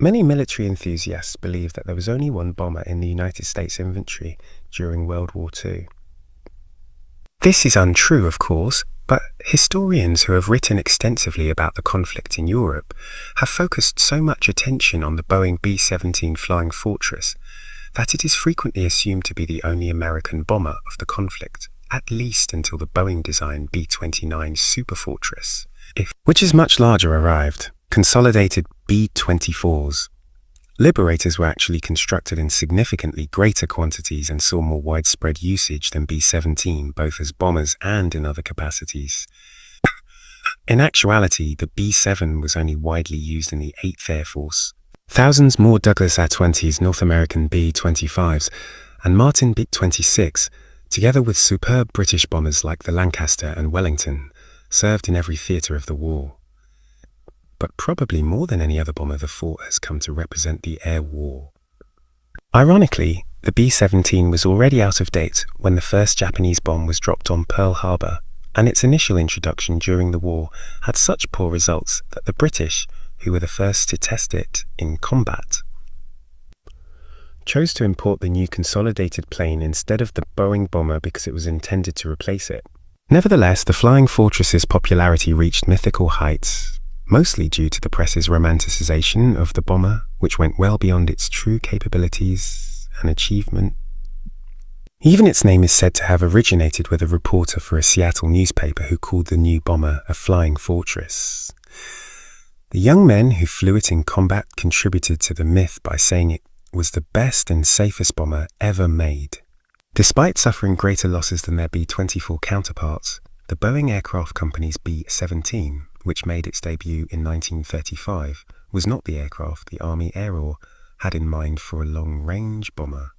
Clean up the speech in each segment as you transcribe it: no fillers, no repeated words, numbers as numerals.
Many military enthusiasts believe that there was only one bomber in the United States inventory during World War II. This is untrue, of course, but historians who have written extensively about the conflict in Europe have focused so much attention on the Boeing B-17 Flying Fortress that it is frequently assumed to be the only American bomber of the conflict, at least until the Boeing-designed B-29 Superfortress, which is much larger, arrived. Consolidated B-24s. Liberators were actually constructed in significantly greater quantities and saw more widespread usage than B-17, both as bombers and in other capacities. In actuality, the B-7 was only widely used in the 8th Air Force. Thousands more Douglas A-20s, North American B-25s, and Martin B-26, together with superb British bombers like the Lancaster and Wellington, served in every theatre of the war. But probably more than any other bomber, the fort has come to represent the air war. Ironically, the B-17 was already out of date when the first Japanese bomb was dropped on Pearl Harbor, and its initial introduction during the war had such poor results that the British, who were the first to test it in combat, chose to import the new consolidated plane instead of the Boeing bomber because it was intended to replace it. Nevertheless, the Flying Fortress's popularity reached mythical heights, mostly due to the press's romanticization of the bomber, which went well beyond its true capabilities and achievement. Even its name is said to have originated with a reporter for a Seattle newspaper who called the new bomber a flying fortress. The young men who flew it in combat contributed to the myth by saying it was the best and safest bomber ever made. Despite suffering greater losses than their B-24 counterparts, the Boeing Aircraft Company's B-17, which made its debut in 1935, was not the aircraft the Army Air Corps had in mind for a long-range bomber.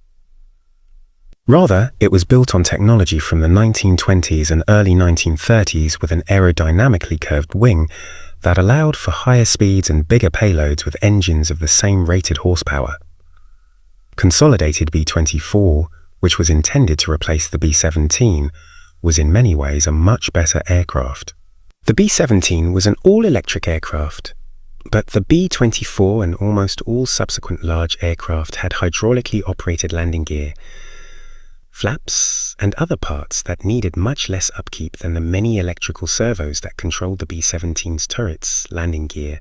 Rather, it was built on technology from the 1920s and early 1930s with an aerodynamically curved wing that allowed for higher speeds and bigger payloads with engines of the same rated horsepower. Consolidated B-24, which was intended to replace the B-17, was in many ways a much better aircraft. The B-17 was an all-electric aircraft, but the B-24 and almost all subsequent large aircraft had hydraulically operated landing gear, flaps, and other parts that needed much less upkeep than the many electrical servos that controlled the B-17's turrets, landing gear,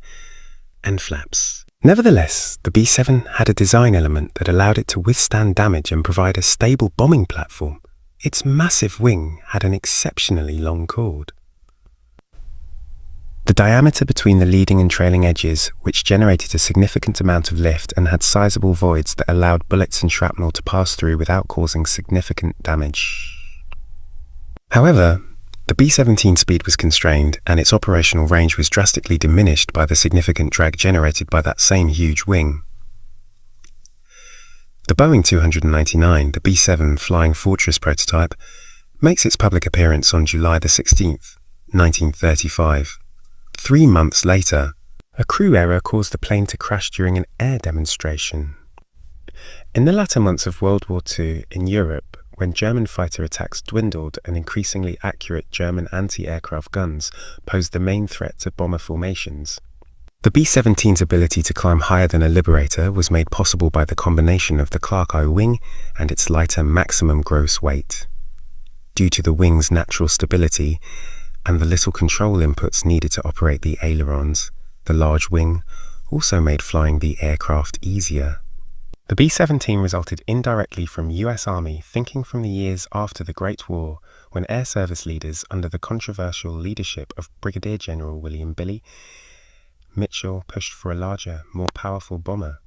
and flaps. Nevertheless, the B-7 had a design element that allowed it to withstand damage and provide a stable bombing platform. Its massive wing had an exceptionally long chord. The diameter between the leading and trailing edges, which generated a significant amount of lift and had sizable voids that allowed bullets and shrapnel to pass through without causing significant damage. However, the B-17 speed was constrained and its operational range was drastically diminished by the significant drag generated by that same huge wing. The Boeing 299, the B-7 Flying Fortress prototype, makes its public appearance on July the 16th, 1935. 3 months later, a crew error caused the plane to crash during an air demonstration. In the latter months of World War II in Europe, when German fighter attacks dwindled and increasingly accurate German anti-aircraft guns posed the main threat to bomber formations, the B-17's ability to climb higher than a Liberator was made possible by the combination of the Clark I wing and its lighter maximum gross weight. Due to the wing's natural stability, and the little control inputs needed to operate the ailerons, the large wing also made flying the aircraft easier. The B-17 resulted indirectly from US Army thinking from the years after the Great War, when air service leaders under the controversial leadership of Brigadier General William Billy Mitchell pushed for a larger, more powerful bomber.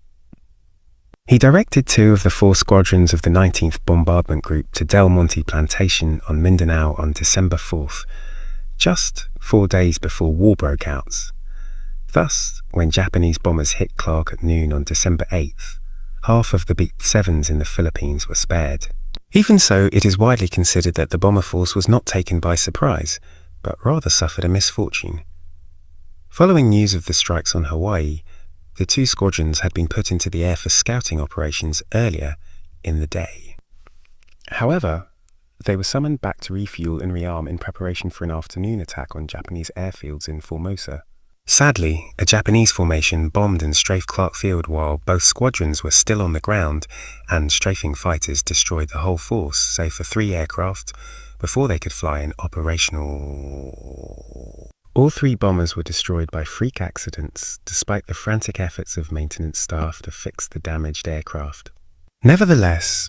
He directed 2 of the 4 squadrons of the 19th Bombardment Group to Del Monte Plantation on Mindanao on December 4th, just 4 days before war broke out. Thus, when Japanese bombers hit Clark at noon on December 8th, half of the B-7s in the Philippines were spared. Even so, it is widely considered that the bomber force was not taken by surprise, but rather suffered a misfortune. Following news of the strikes on Hawaii, the 2 squadrons had been put into the air for scouting operations earlier in the day. However, they were summoned back to refuel and rearm in preparation for an afternoon attack on Japanese airfields in Formosa. Sadly, a Japanese formation bombed and strafed Clark Field while both squadrons were still on the ground, and strafing fighters destroyed the whole force save for 3 aircraft before they could fly in operational. All 3 bombers were destroyed by freak accidents, despite the frantic efforts of maintenance staff to fix the damaged aircraft. Nevertheless,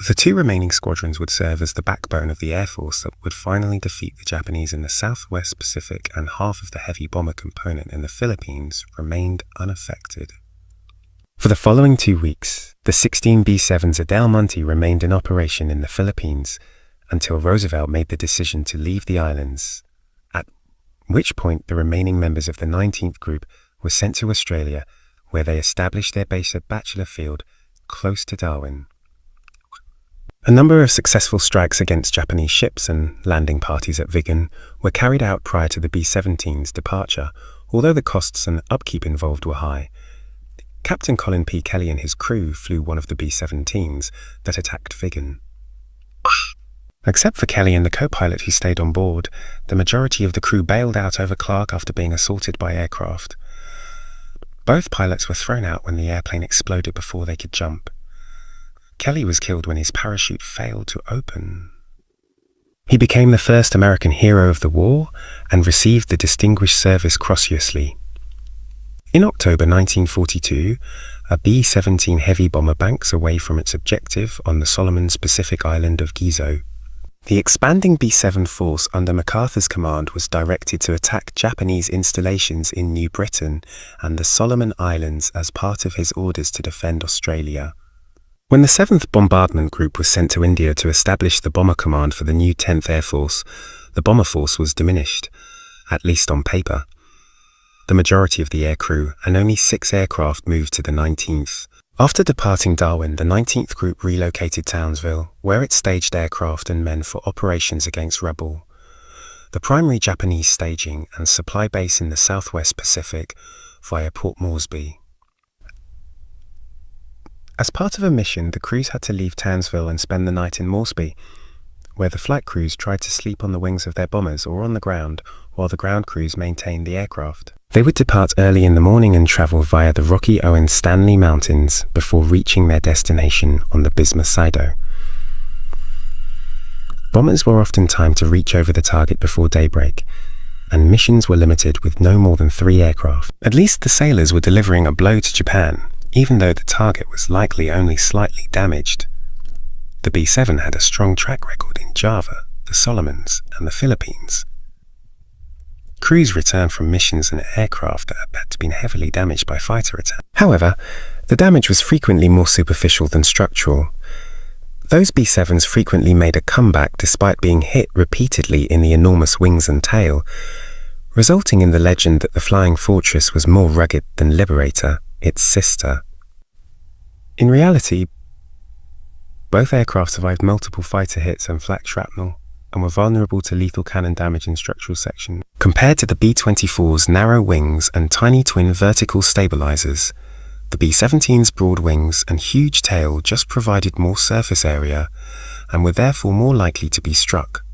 the 2 remaining squadrons would serve as the backbone of the Air Force that would finally defeat the Japanese in the Southwest Pacific, and half of the heavy bomber component in the Philippines remained unaffected. For the following 2 weeks, the 16 B-7s at Del Monte remained in operation in the Philippines until Roosevelt made the decision to leave the islands, at which point the remaining members of the 19th Group were sent to Australia, where they established their base at Bachelor Field, close to Darwin. A number of successful strikes against Japanese ships and landing parties at Vigan were carried out prior to the B-17's departure, although the costs and upkeep involved were high. Captain Colin P. Kelly and his crew flew one of the B-17s that attacked Vigan. Except for Kelly and the co-pilot who stayed on board, the majority of the crew bailed out over Clark after being assaulted by aircraft. Both pilots were thrown out when the airplane exploded before they could jump. Kelly was killed when his parachute failed to open. He became the first American hero of the war and received the Distinguished Service Cross-Usely. In October 1942, a B-17 heavy bomber banks away from its objective on the Solomons Pacific island of Gizo. The expanding B-7 force under MacArthur's command was directed to attack Japanese installations in New Britain and the Solomon Islands as part of his orders to defend Australia. When the 7th Bombardment Group was sent to India to establish the bomber command for the new 10th Air Force, the bomber force was diminished, at least on paper. The majority of the air crew and only 6 aircraft moved to the 19th. After departing Darwin, the 19th Group relocated Townsville, where it staged aircraft and men for operations against rebel. The primary Japanese staging and supply base in the Southwest Pacific via Port Moresby. As part of a mission, the crews had to leave Townsville and spend the night in Moresby, where the flight crews tried to sleep on the wings of their bombers or on the ground, while the ground crews maintained the aircraft. They would depart early in the morning and travel via the Rocky Owen Stanley Mountains before reaching their destination on the Bismuth Sido. Bombers were often timed to reach over the target before daybreak, and missions were limited with no more than 3 aircraft. At least the sailors were delivering a blow to Japan, even though the target was likely only slightly damaged. The B-7 had a strong track record in Java, the Solomons, and the Philippines. Crews returned from missions in aircraft that had been heavily damaged by fighter attacks. However, the damage was frequently more superficial than structural. Those B-7s frequently made a comeback despite being hit repeatedly in the enormous wings and tail, resulting in the legend that the Flying Fortress was more rugged than Liberator, its sister. In reality, both aircraft survived multiple fighter hits and flak shrapnel, and were vulnerable to lethal cannon damage in structural sections. Compared to the B-24's narrow wings and tiny twin vertical stabilizers, the B-17's broad wings and huge tail just provided more surface area and were therefore more likely to be struck.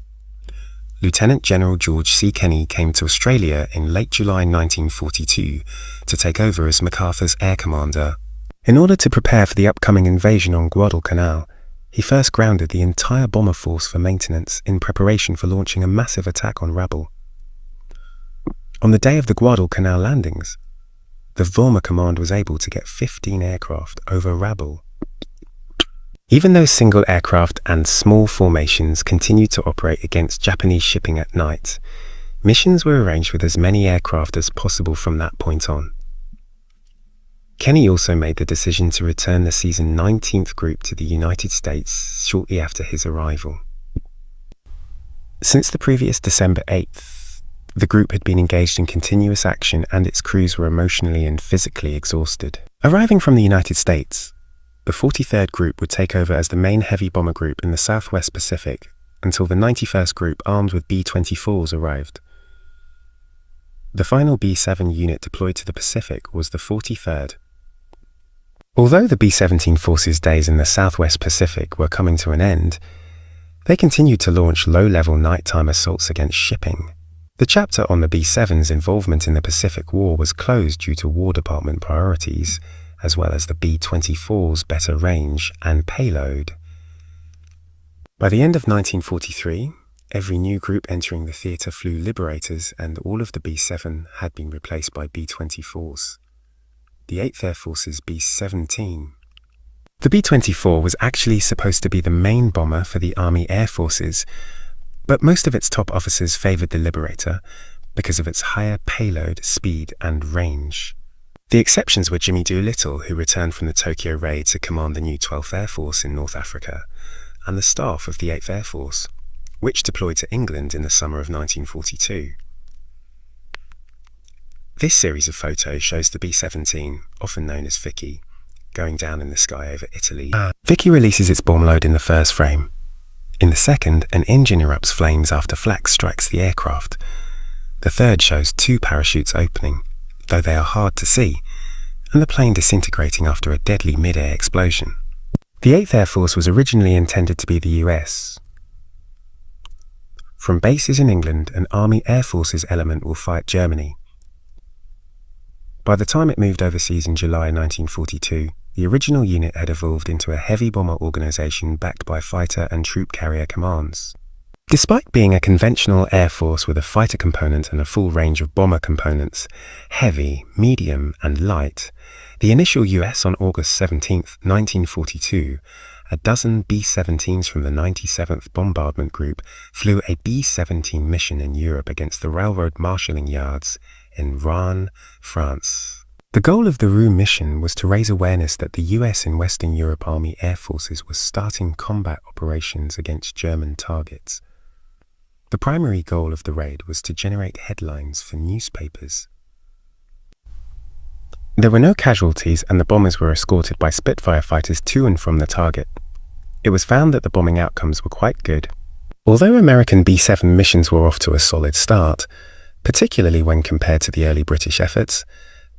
Lieutenant General George C. Kenney came to Australia in late July 1942 to take over as MacArthur's air commander. In order to prepare for the upcoming invasion on Guadalcanal, he first grounded the entire bomber force for maintenance in preparation for launching a massive attack on Rabaul. On the day of the Guadalcanal landings, the Vollmer command was able to get 15 aircraft over Rabaul. Even though single aircraft and small formations continued to operate against Japanese shipping at night, missions were arranged with as many aircraft as possible from that point on. Kenney also made the decision to return the seasoned 19th Group to the United States shortly after his arrival. Since the previous December 8th, the group had been engaged in continuous action and its crews were emotionally and physically exhausted. Arriving from the United States, the 43rd Group would take over as the main heavy bomber group in the Southwest Pacific until the 91st Group armed with B-24s arrived. The final B-7 unit deployed to the Pacific was the 43rd. Although the B-17 forces' days in the Southwest Pacific were coming to an end, they continued to launch low-level nighttime assaults against shipping. The chapter on the B-7's involvement in the Pacific War was closed due to War Department priorities, as well as the B-24's better range and payload. By the end of 1943, every new group entering the theatre flew Liberators, and all of the B-7 had been replaced by B-24s. The 8th Air Force's B-17. The B-24 was actually supposed to be the main bomber for the Army Air Forces, but most of its top officers favoured the Liberator because of its higher payload, speed and range. The exceptions were Jimmy Doolittle, who returned from the Tokyo raid to command the new 12th Air Force in North Africa, and the staff of the 8th Air Force, which deployed to England in the summer of 1942. This series of photos shows the B-17, often known as Vicky, going down in the sky over Italy. Vicky releases its bomb load in the first frame. In the second, an engine erupts flames after flak strikes the aircraft. The third shows 2 parachutes opening, though they are hard to see, and the plane disintegrating after a deadly mid-air explosion. The 8th Air Force was originally intended to be the US. From bases in England, an Army Air Forces element will fight Germany. By the time it moved overseas in July 1942, the original unit had evolved into a heavy bomber organisation backed by fighter and troop carrier commands. Despite being a conventional air force with a fighter component and a full range of bomber components, heavy, medium and light, the initial US on August 17, 1942, a dozen B-17s from the 97th Bombardment Group flew a B-17 mission in Europe against the railroad marshalling yards in Rouen, France. The goal of the RU mission was to raise awareness that the US and Western Europe Army Air Forces was starting combat operations against German targets. The primary goal of the raid was to generate headlines for newspapers. There were no casualties, and the bombers were escorted by Spitfire fighters to and from the target. It was found that the bombing outcomes were quite good. Although American B-7 missions were off to a solid start, particularly when compared to the early British efforts,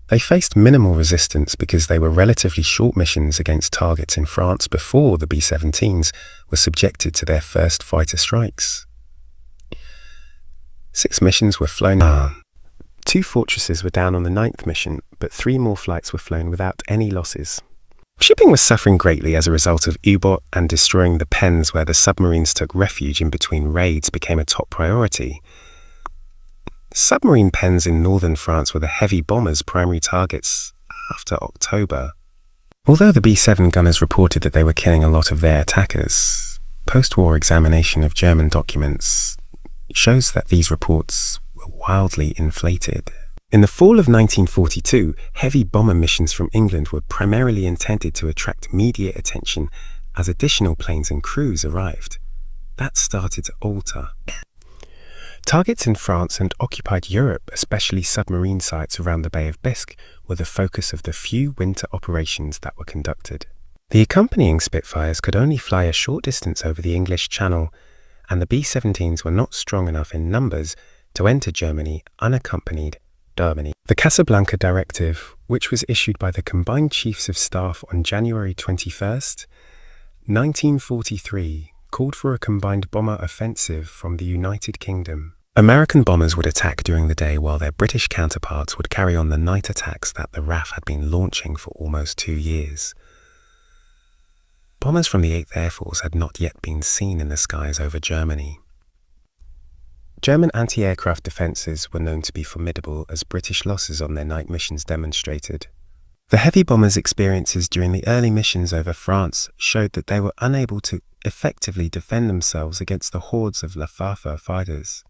they faced minimal resistance because they were relatively short missions against targets in France before the B-17s were subjected to their first fighter strikes. 6 missions were flown. 2 fortresses were down on the 9th mission, but 3 more flights were flown without any losses. Shipping was suffering greatly as a result of U-boat, and destroying the pens where the submarines took refuge in between raids became a top priority. Submarine pens in northern France were the heavy bombers' primary targets after October. Although the B-7 gunners reported that they were killing a lot of their attackers, post-war examination of German documents shows that these reports were wildly inflated. In the fall of 1942, heavy bomber missions from England were primarily intended to attract media attention as additional planes and crews arrived. That started to alter. Targets in France and occupied Europe, especially submarine sites around the Bay of Biscay, were the focus of the few winter operations that were conducted. The accompanying Spitfires could only fly a short distance over the English Channel, and the B-17s were not strong enough in numbers to enter Germany unaccompanied. The Casablanca Directive, which was issued by the Combined Chiefs of Staff on January 21, 1943, called for a combined bomber offensive from the United Kingdom. American bombers would attack during the day while their British counterparts would carry on the night attacks that the RAF had been launching for almost 2 years. Bombers from the 8th Air Force had not yet been seen in the skies over Germany. German anti-aircraft defences were known to be formidable, as British losses on their night missions demonstrated. The heavy bombers' experiences during the early missions over France showed that they were unable to effectively defend themselves against the hordes of Luftwaffe fighters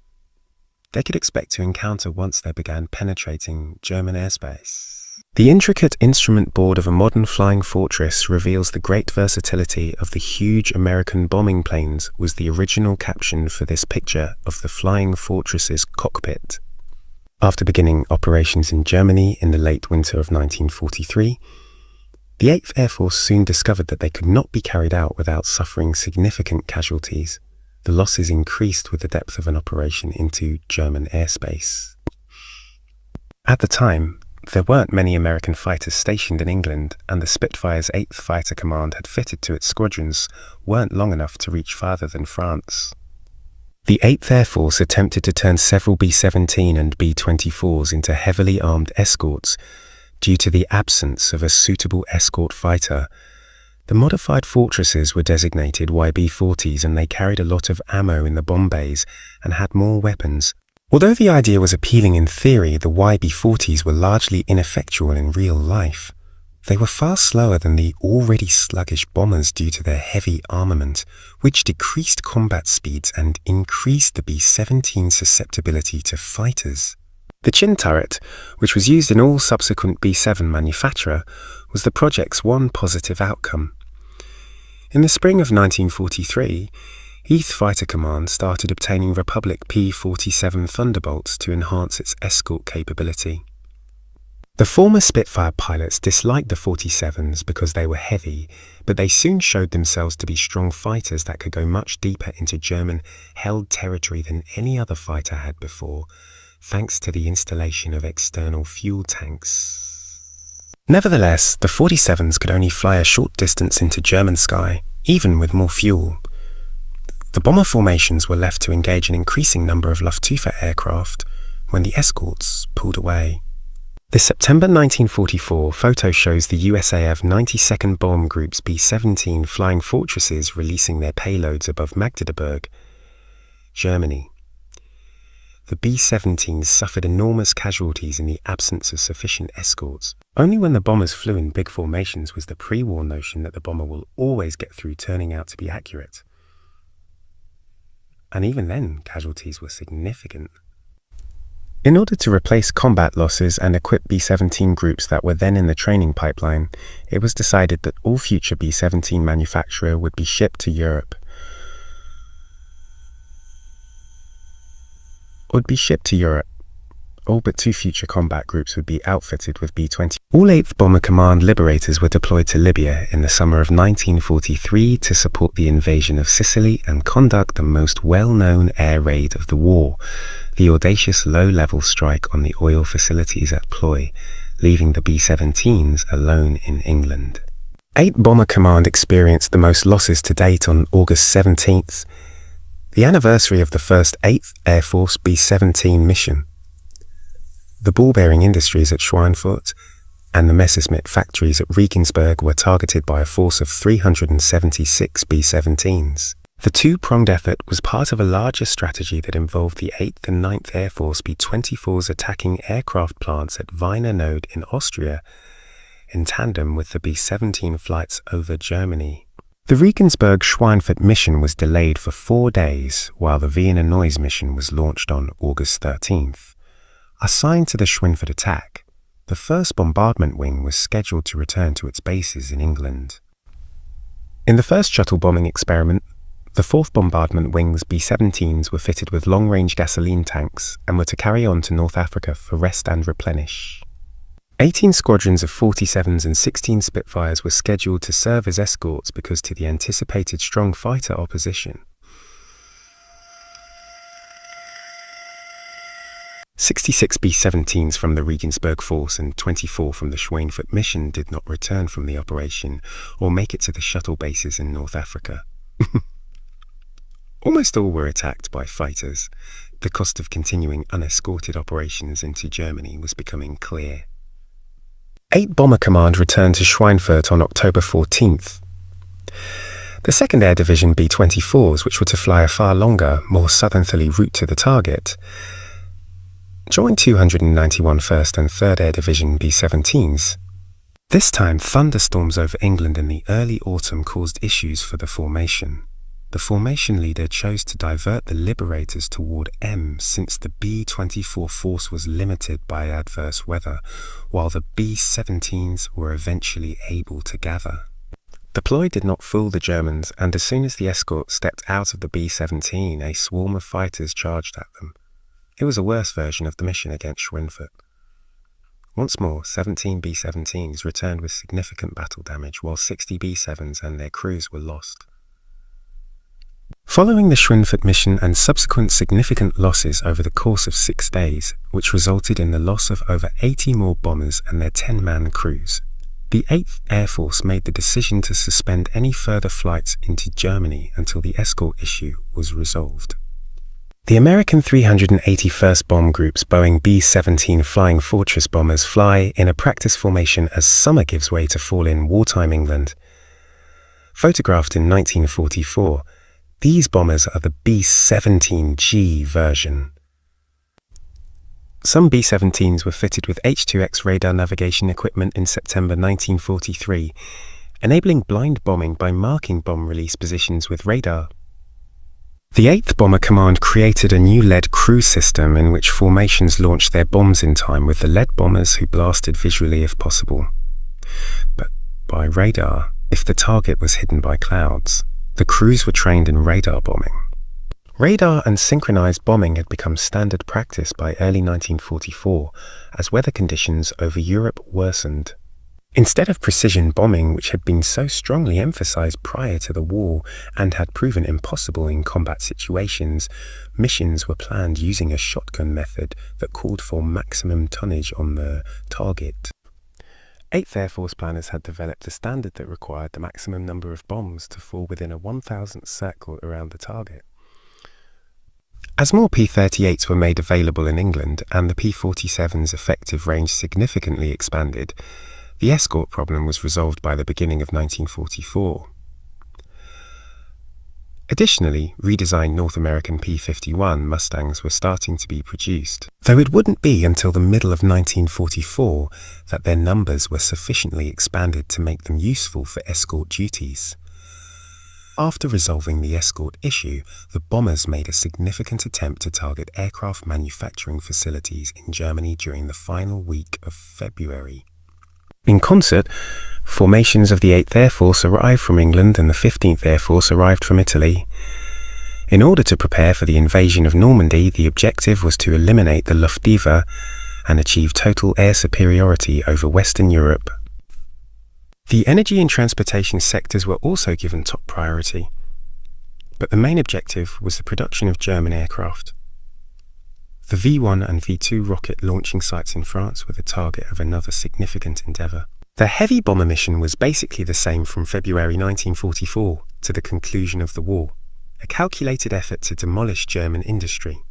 they could expect to encounter once they began penetrating German airspace. The intricate instrument board of a modern flying fortress reveals the great versatility of the huge American bombing planes, was the original caption for this picture of the flying fortress's cockpit. After beginning operations in Germany in the late winter of 1943, the 8th Air Force soon discovered that they could not be carried out without suffering significant casualties. The losses increased with the depth of an operation into German airspace. At the time, there weren't many American fighters stationed in England, and the Spitfire's 8th Fighter Command had fitted to its squadrons weren't long enough to reach farther than France. The 8th Air Force attempted to turn several B-17 and B-24s into heavily armed escorts due to the absence of a suitable escort fighter. The modified fortresses were designated YB-40s, and they carried a lot of ammo in the bomb bays and had more weapons. Although the idea was appealing in theory, the YB-40s were largely ineffectual in real life. They were far slower than the already sluggish bombers due to their heavy armament, which decreased combat speeds and increased the B-17's susceptibility to fighters. The chin turret, which was used in all subsequent B-7 manufacture, was the project's one positive outcome. In the spring of 1943, Heath Fighter Command started obtaining Republic P-47 Thunderbolts to enhance its escort capability. The former Spitfire pilots disliked the 47s because they were heavy, but they soon showed themselves to be strong fighters that could go much deeper into German-held territory than any other fighter had before, thanks to the installation of external fuel tanks. Nevertheless, the 47s could only fly a short distance into German sky, even with more fuel. The bomber formations were left to engage an increasing number of Luftwaffe aircraft when the escorts pulled away. This September 1944 photo shows the USAF 92nd Bomb Group's B-17 flying fortresses releasing their payloads above Magdeburg, Germany. The B-17s suffered enormous casualties in the absence of sufficient escorts. Only when the bombers flew in big formations was the pre-war notion that the bomber will always get through turning out to be accurate. And even then, casualties were significant. In order to replace combat losses and equip B-17 groups that were then in the training pipeline, it was decided that all future B-17 manufacture would be shipped to Europe. All but 2 future combat groups would be outfitted with B-20. All 8th Bomber Command Liberators were deployed to Libya in the summer of 1943 to support the invasion of Sicily and conduct the most well-known air raid of the war, the audacious low-level strike on the oil facilities at Ploy, leaving the B-17s alone in England. 8th Bomber Command experienced the most losses to date on August 17th, the anniversary of the first 8th Air Force B-17 mission. The ball-bearing industries at Schweinfurt and the Messerschmitt factories at Regensburg were targeted by a force of 376 B-17s. The two-pronged effort was part of a larger strategy that involved the 8th and 9th Air Force B-24s attacking aircraft plants at Wiener Node in Austria, in tandem with the B-17 flights over Germany. The Regensburg-Schweinfurt mission was delayed for 4 days, while the Wiener Neuss mission was launched on August 13th. Assigned to the Schweinfurt attack, the 1st Bombardment Wing was scheduled to return to its bases in England. In the first shuttle bombing experiment, the 4th Bombardment Wing's B-17s were fitted with long-range gasoline tanks and were to carry on to North Africa for rest and replenish. 18 squadrons of 47s and 16 Spitfires were scheduled to serve as escorts because to the anticipated strong fighter opposition. 66 B-17s from the Regensburg force and 24 from the Schweinfurt mission did not return from the operation or make it to the shuttle bases in North Africa. Almost all were attacked by fighters. The cost of continuing unescorted operations into Germany was becoming clear. 8th Bomber Command returned to Schweinfurt on October 14th. The 2nd Air Division B-24s, which were to fly a far longer, more southerly route to the target, joined 291 1st and 3rd Air Division B-17s. This time, thunderstorms over England in the early autumn caused issues for the formation. The formation leader chose to divert the Liberators toward M since the B-24 force was limited by adverse weather, while the B-17s were eventually able to gather. The ploy did not fool the Germans, and as soon as the escort stepped out of the B-17, a swarm of fighters charged at them. It was a worse version of the mission against Schweinfurt. Once more, 17 B-17s returned with significant battle damage, while 60 B-7s and their crews were lost. Following the Schweinfurt mission and subsequent significant losses over the course of 6 days, which resulted in the loss of over 80 more bombers and their 10-man crews, the 8th Air Force made the decision to suspend any further flights into Germany until the escort issue was resolved. The American 381st Bomb Group's Boeing B-17 Flying Fortress bombers fly in a practice formation as summer gives way to fall in wartime England. Photographed in 1944, these bombers are the B-17G version. Some B-17s were fitted with H-2X radar navigation equipment in September 1943, enabling blind bombing by marking bomb release positions with radar. The 8th Bomber Command created a new lead crew system in which formations launched their bombs in time with the lead bombers who blasted visually if possible, but by radar if the target was hidden by clouds. The crews were trained in radar bombing. Radar and synchronized bombing had become standard practice by early 1944 as weather conditions over Europe worsened. Instead of precision bombing, which had been so strongly emphasized prior to the war and had proven impossible in combat situations, missions were planned using a shotgun method that called for maximum tonnage on the target. 8th Air Force planners had developed a standard that required the maximum number of bombs to fall within a 1,000th circle around the target. As more P-38s were made available in England and the P-47's effective range significantly expanded, the escort problem was resolved by the beginning of 1944. Additionally, redesigned North American P-51 Mustangs were starting to be produced, though it wouldn't be until the middle of 1944 that their numbers were sufficiently expanded to make them useful for escort duties. After resolving the escort issue, the bombers made a significant attempt to target aircraft manufacturing facilities in Germany during the final week of February. In concert, formations of the 8th Air Force arrived from England and the 15th Air Force arrived from Italy. In order to prepare for the invasion of Normandy, the objective was to eliminate the Luftwaffe and achieve total air superiority over Western Europe. The energy and transportation sectors were also given top priority, but the main objective was the production of German aircraft. The V-1 and V-2 rocket launching sites in France were the target of another significant endeavour. The heavy bomber mission was basically the same from February 1944 to the conclusion of the war, a calculated effort to demolish German industry.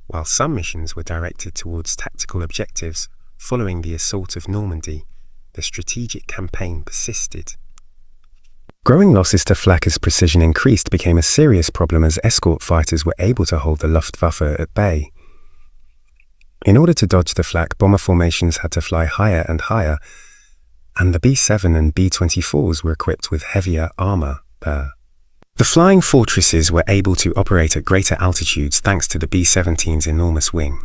While some missions were directed towards tactical objectives, following the assault of Normandy, the strategic campaign persisted. Growing losses to flak's precision increased became a serious problem as escort fighters were able to hold the Luftwaffe at bay. In order to dodge the flak, bomber formations had to fly higher and higher, and the B-7 and B-24s were equipped with heavier armour. The flying fortresses were able to operate at greater altitudes thanks to the B-17's enormous wing.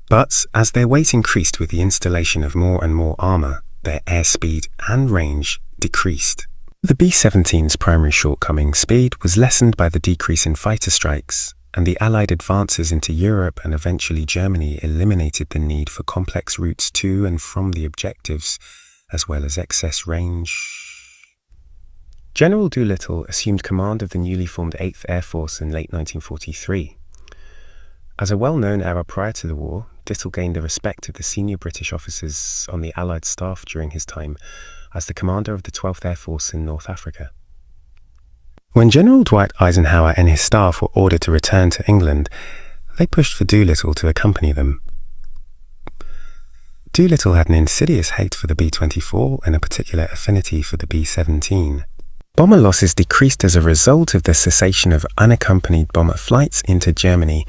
But as their weight increased with the installation of more and more armour, their airspeed and range decreased. The B-17's primary shortcoming, speed, was lessened by the decrease in fighter strikes, and the Allied advances into Europe and eventually Germany eliminated the need for complex routes to and from the objectives, as well as excess range. General Doolittle assumed command of the newly formed 8th Air Force in late 1943. As a well-known era prior to the war, Dittle gained the respect of the senior British officers on the Allied staff during his time as the commander of the 12th Air Force in North Africa. When General Dwight Eisenhower and his staff were ordered to return to England, they pushed for Doolittle to accompany them. Doolittle had an insidious hate for the B-24 and a particular affinity for the B-17. Bomber losses decreased as a result of the cessation of unaccompanied bomber flights into Germany,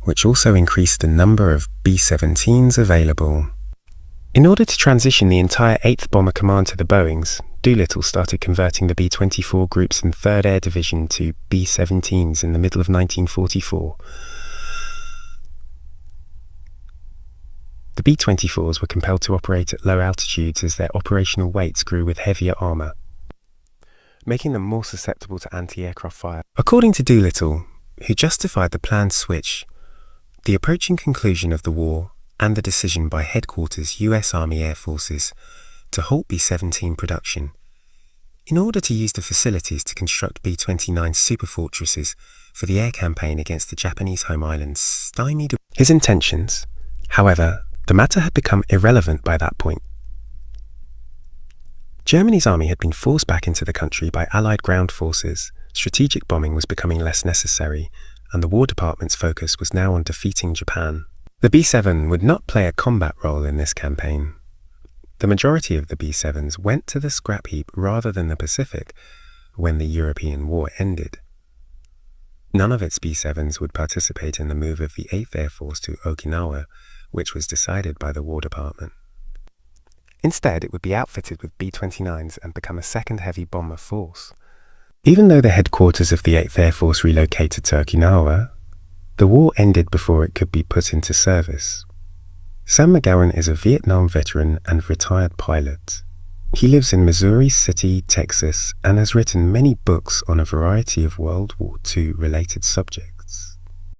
which also increased the number of B-17s available. In order to transition the entire 8th Bomber Command to the Boeings, Doolittle started converting the B-24 groups in 3rd Air Division to B-17s in the middle of 1944. The B-24s were compelled to operate at low altitudes as their operational weights grew with heavier armour, making them more susceptible to anti-aircraft fire. According to Doolittle, who justified the planned switch, the approaching conclusion of the war and the decision by headquarters US Army Air Forces to halt B-17 production, in order to use the facilities to construct B-29 superfortresses for the air campaign against the Japanese home islands, stymied his intentions. However, the matter had become irrelevant by that point. Germany's army had been forced back into the country by Allied ground forces, strategic bombing was becoming less necessary, and the War Department's focus was now on defeating Japan. The B-7 would not play a combat role in this campaign. The majority of the B-7s went to the scrap heap rather than the Pacific when the European War ended. None of its B-7s would participate in the move of the 8th Air Force to Okinawa, which was decided by the War Department. Instead, it would be outfitted with B-29s and become a second heavy bomber force. Even though the headquarters of the 8th Air Force relocated to Okinawa, the war ended before it could be put into service. Sam McGowan is a Vietnam veteran and retired pilot. He lives in Missouri City, Texas, and has written many books on a variety of World War II related subjects.